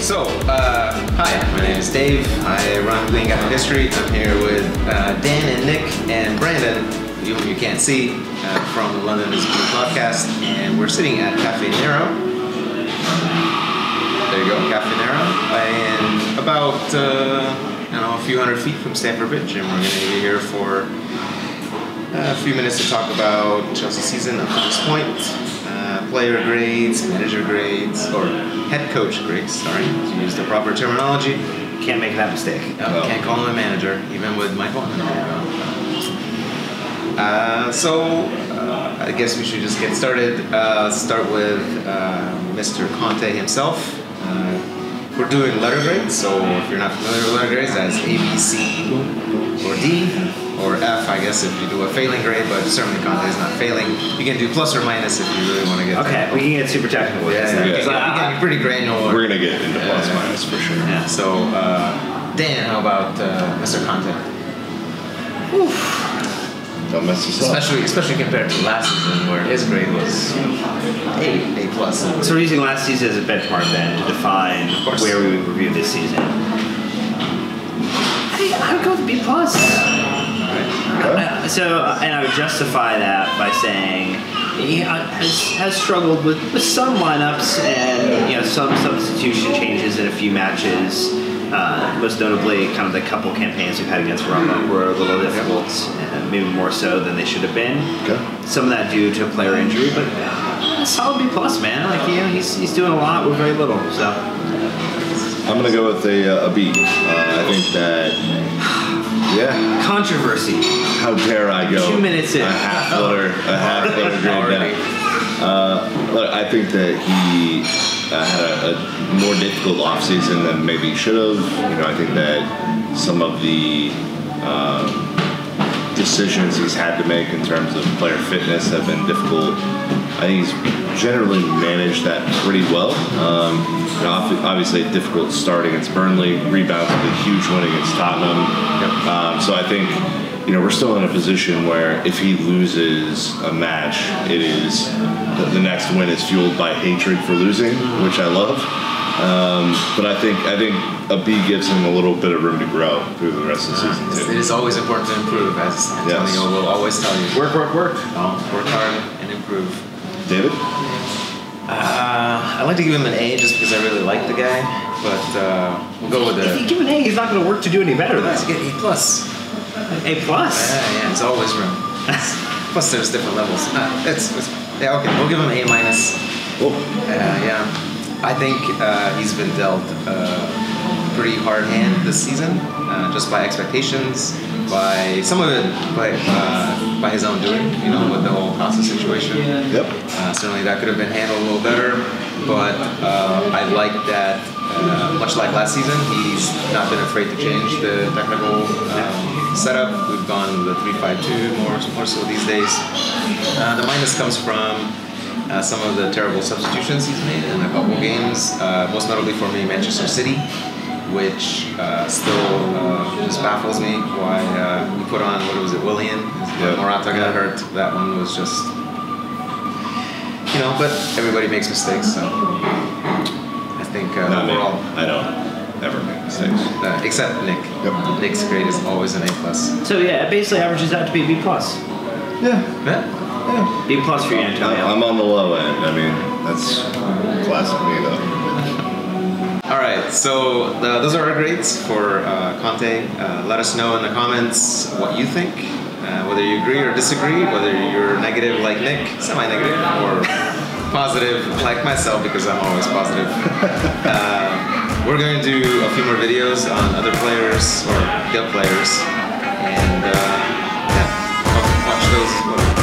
Hi, my name is Dave. I run Bleeding Caffè History. I'm here with Dan and Nick and Brandon, who you can't see, from the London is Blue podcast, and we're sitting at Caffè Nero. There you go, Caffè Nero, and about a few hundred feet from Stamford Bridge, and we're going to be here for a few minutes to talk about Chelsea season up to this point. Player grades, manager grades, or head coach grades, sorry, to use the proper terminology. Can't make that mistake. Can't call him a manager, even with Michael. I guess we should just get started. Start with Mr. Conte himself. We're doing letter grades, so if you're not familiar with letter grades, that's A, B, C, or D, or F, I guess, if you do a failing grade, but certainly Conte is not failing. You can do plus or minus if you really want to get we can get super technical with this. We can be pretty granular. We're going to get into plus minus for sure. Yeah. So, Dan, how about Mr. Conte? Oof. Don't mess us up. Especially compared to last season, where his grade was A plus. So we're using last season as a benchmark then to define where we would review this season. I would go with B plus. And I would justify that by saying he has struggled with some lineups and some substitution changes in a few matches. Most notably, kind of the couple campaigns we've had against Roma were a little difficult, maybe more so than they should have been. Okay. Some of that due to a player injury, but a solid B plus, man. He's doing a lot with very little. So I'm gonna go with a B. I think that. Yeah. Controversy. How dare I go? 2 minutes in. A half letter grade down. Look, I think that he had a more difficult offseason than maybe he should have. I think that some of the decisions he's had to make in terms of player fitness have been difficult. I think he's generally managed that pretty well. Obviously a difficult start against Burnley, rebounds with a huge win against Tottenham. So I think we're still in a position where if he loses a match, it is the next win is fueled by hatred for losing, which I love. But I think a B gives him a little bit of room to grow through the rest of the season too. It is always important to improve, as Antonio will always tell you. Work. Work hard and improve. David? I'd like to give him an A just because I really like the guy, but we'll go with If you give him an A, he's not going to work to do any better. Let's get A plus. A plus? Yeah, it's always room. Plus, there's different levels. Okay. We'll give him A minus. I think he's been dealt a pretty hard hand this season, just by expectations, by some of it by his own doing, with the whole Costa situation. Yep. Certainly that could have been handled a little better, but I like that, much like last season, he's not been afraid to change the technical setup. We've gone with the 3-5-2 more so these days. The minus comes from some of the terrible substitutions he's made in a couple games, most notably for me Manchester City, which still just baffles me why we put on, Willian? Morata got hurt. That one was just, but everybody makes mistakes, so I think overall. I don't ever make mistakes. Except Nick. Yep. Nick's grade is always an A+. So it basically averages out to be a B+. Yeah. B+ for you, Antonio. I'm on the low end. That's classic me though. All right, so those are our grades for Conte. Let us know in the comments what you think, whether you agree or disagree, whether you're negative like Nick, semi-negative, or positive like myself, because I'm always positive. We're going to do a few more videos on other players or guild players, and watch those as well.